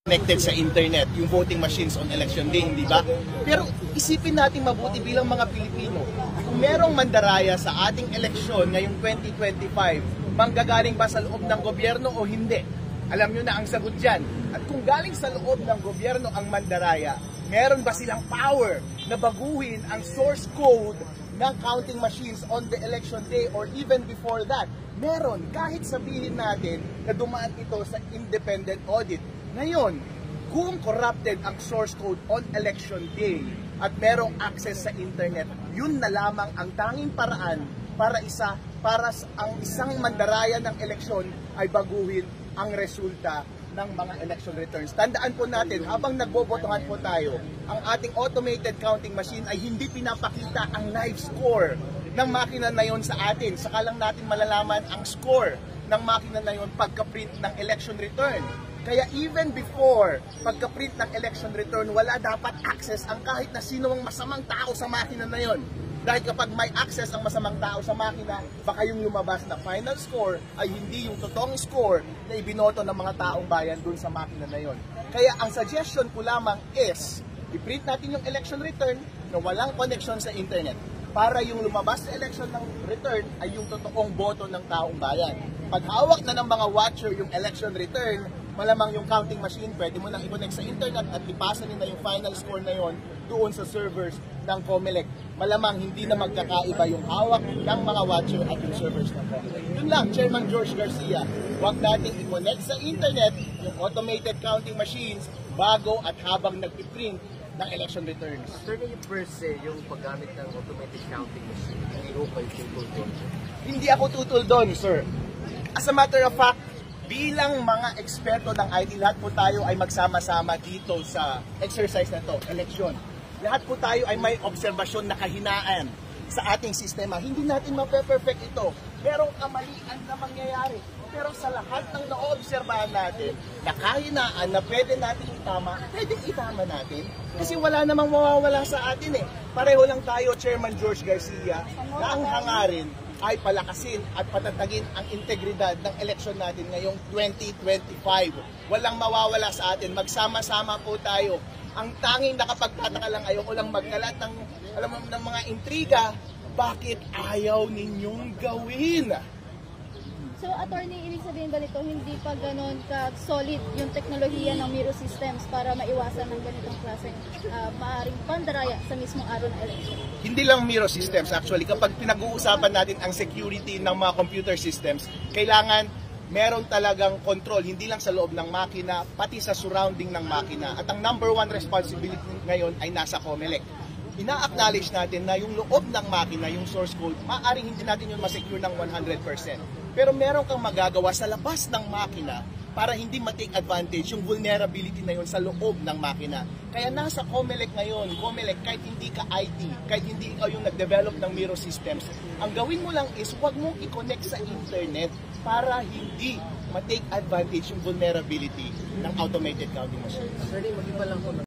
connected sa internet, yung voting machines on election day, di ba? Pero isipin natin mabuti bilang mga Pilipino, kung merong mandaraya sa ating eleksyon ngayong 2025, manggagaling ba sa loob ng gobyerno o hindi? Alam nyo na ang sagot dyan. At kung galing sa loob ng gobyerno ang mandaraya, meron ba silang power na baguhin ang source code ng counting machines on the election day or even before that? Meron, kahit sabihin natin na dumaan ito sa independent audit. Ngayon, kung corrupted ang source code on election day at merong access sa internet, yun na lamang ang tanging paraan para ang isang mandaraya ng eleksyon ay baguhin ang resulta ng mga election returns. Tandaan po natin, habang nagbobotohan po tayo, ang ating automated counting machine ay hindi pinapakita ang live score ng makina na yon sa atin. Saka lang natin malalaman ang score ng makina na yon pagka-print ng election return. Kaya even before pagka-print ng election return, wala dapat access ang kahit na sino ang masamang tao sa makina na yon. Dahil kapag may access ang masamang tao sa makina, baka yung lumabas na final score ay hindi yung totoong score na ibinoto ng mga taong bayan dun sa makina na yon. Kaya ang suggestion ko lamang is, i-print natin yung election return na walang connection sa internet para yung lumabas na election ng return ay yung totoong boto ng taong bayan. Pag hawak na ng mga watcher yung election return, malamang yung counting machine, pwede mo nang i-connect sa internet at ipasa nila yung final score na yon doon sa servers ng COMELEC. Malamang hindi na magkakaiba yung hawak ng mga watcher at yung servers ng COMELEC. Yun lang, Chairman George Garcia, huwag nating i-connect sa internet yung automated counting machines bago at habang nag-print ng election returns. Attorney, yung per se, yung paggamit ng automated counting machine, hindi ko kayo tutol doon? Hindi ako tutol doon, sir. As a matter of fact, bilang mga eksperto ng IT, lahat po tayo ay magsama-sama dito sa exercise na to, eleksyon. Lahat po tayo ay may obserbasyon na kahinaan sa ating sistema. Hindi natin mape-perfect ito. Merong kamalian na mangyayari. Pero sa lahat ng naobserbahan natin, na kahinaan na pwede natin itama, pwede itama natin. Kasi wala namang mawawala sa atin eh. Pareho lang tayo, Chairman George Garcia, na ang hangarin ay palakasin at patatagin ang integridad ng eleksyon natin ngayong 2025. Walang mawawala sa atin. Magsama-sama po tayo. Ang tanging nakapagtataka lang, ayoko lang magkalat ng, ng mga intriga, bakit ayaw ninyong gawin? So, attorney, ibig sabihin ganito, hindi pa ganon ka-solid yung teknolohiya ng Miro Systems para maiwasan ng ganitong klaseng maaaring pandaraya sa mismong araw ng election? Hindi lang Miro Systems actually. Kapag pinag-uusapan natin ang security ng mga computer systems, kailangan meron talagang control, hindi lang sa loob ng makina, pati sa surrounding ng makina. At ang number one responsibility ngayon ay nasa COMELEC. Ina-acknowledge natin na yung loob ng makina, yung source code, maaaring hindi natin yun masecure ng 100%. Pero meron kang magagawa sa labas ng makina para hindi ma-take advantage yung vulnerability na yun sa loob ng makina. Kaya nasa COMELEC ngayon, COMELEC, kahit hindi ka IT, kahit hindi ikaw yung nag-develop ng Miro Systems, ang gawin mo lang is huwag mong i-connect sa internet para hindi ma-take advantage yung vulnerability ng automated counting machines. Attorney, mag-iba lang po